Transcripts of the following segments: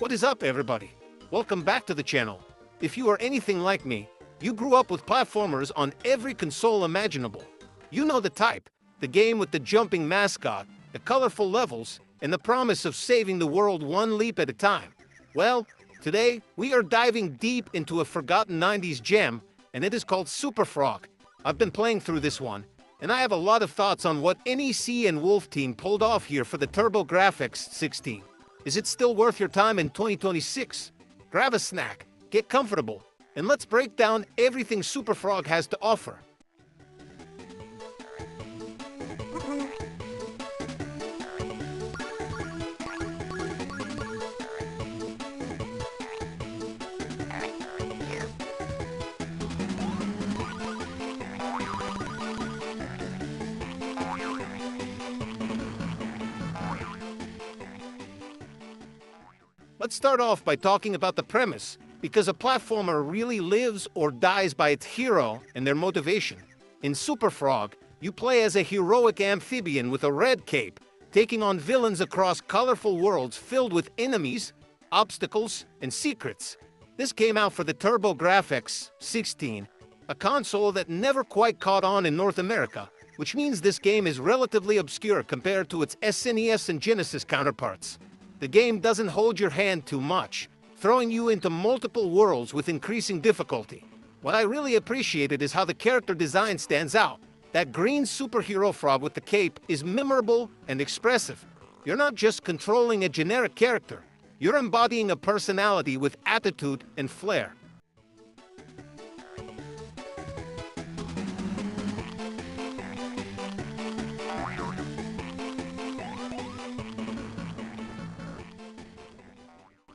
What is up, everybody? Welcome back to the channel. If you are anything like me, you grew up with platformers on every console imaginable. You know the type, the game with the jumping mascot, the colorful levels, and the promise of saving the world one leap at a time. Well, today we are diving deep into a forgotten 90s gem, and it is called Superfrog. I've been playing through this one, and I have a lot of thoughts on what NEC and Wolf Team pulled off here for the TurboGrafx 16. Is it still worth your time in 2026? Grab a snack, get comfortable, and let's break down everything Superfrog has to offer. Let's start off by talking about the premise, because a platformer really lives or dies by its hero and their motivation. In Superfrog, you play as a heroic amphibian with a red cape, taking on villains across colorful worlds filled with enemies, obstacles, and secrets. This came out for the TurboGrafx 16, a console that never quite caught on in North America, which means this game is relatively obscure compared to its SNES and Genesis counterparts. The game doesn't hold your hand too much, throwing you into multiple worlds with increasing difficulty. What I really appreciated is how the character design stands out. That green superhero frog with the cape is memorable and expressive. You're not just controlling a generic character, you're embodying a personality with attitude and flair.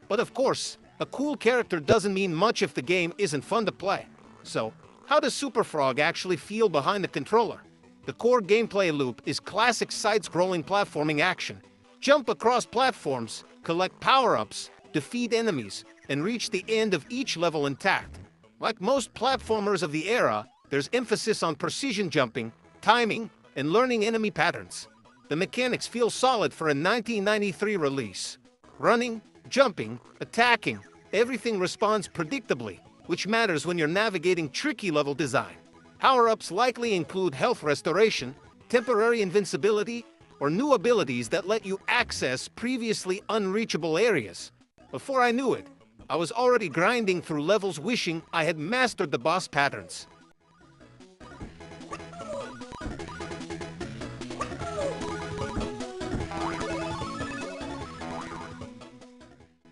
But of course, a cool character doesn't mean much if the game isn't fun to play. So, how does Superfrog actually feel behind the controller? The core gameplay loop is classic side-scrolling platforming action. Jump across platforms, collect power-ups, defeat enemies, and reach the end of each level intact. Like most platformers of the era, there's emphasis on precision jumping, timing, and learning enemy patterns. The mechanics feel solid for a 1993 release. Running, jumping, attacking, everything responds predictably, which matters when you're navigating tricky level design. Power-ups likely include health restoration, temporary invincibility, or new abilities that let you access previously unreachable areas. Before I knew it, I was already grinding through levels wishing I had mastered the boss patterns.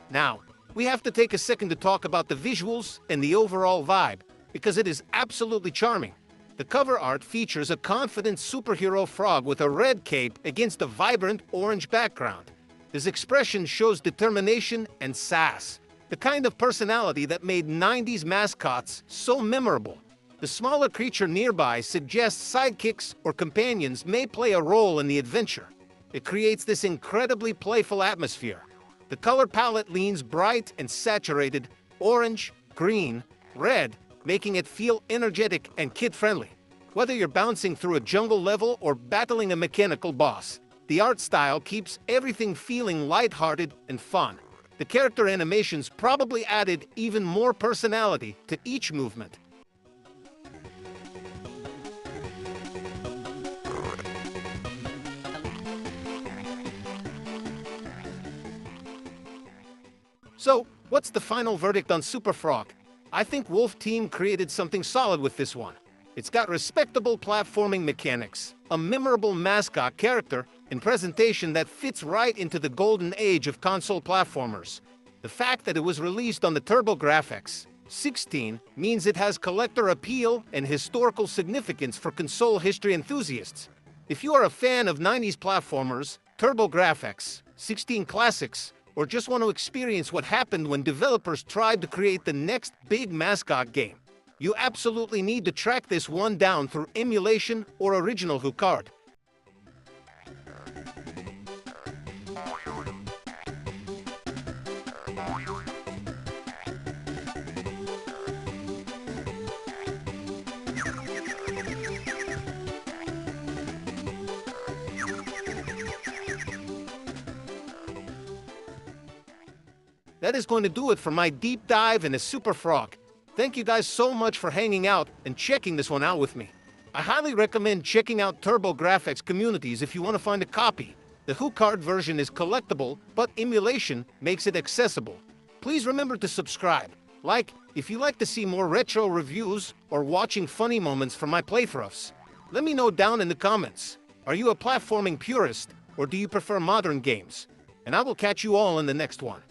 Now, we have to take a second to talk about the visuals and the overall vibe, because it is absolutely charming. The cover art features a confident superhero frog with a red cape against a vibrant orange background. His expression shows determination and sass, the kind of personality that made 90s mascots so memorable. The smaller creature nearby suggests sidekicks or companions may play a role in the adventure. It creates this incredibly playful atmosphere. The color palette leans bright and saturated, orange, green, red, making it feel energetic and kid-friendly. Whether you're bouncing through a jungle level or battling a mechanical boss, the art style keeps everything feeling lighthearted and fun. The character animations probably added even more personality to each movement. So, what's the final verdict on Superfrog? I think Wolf Team created something solid with this one. It's got respectable platforming mechanics, a memorable mascot character, and presentation that fits right into the golden age of console platformers. The fact that it was released on the TurboGrafx 16 means it has collector appeal and historical significance for console history enthusiasts. If you are a fan of 90s platformers, TurboGrafx 16 classics, or just want to experience what happened when developers tried to create the next big mascot game, you absolutely need to track this one down through emulation or original HuCard. that is going to do it for my deep dive into Superfrog. Thank you guys so much for hanging out and checking this one out with me. I highly recommend checking out TurboGrafx Communities if you want to find a copy. The HuCard version is collectible, but emulation makes it accessible. Please remember to subscribe. Like, if you like to see more retro reviews or watching funny moments from my playthroughs. Let me know down in the comments. Are you a platforming purist, or do you prefer modern games? And I will catch you all in the next one.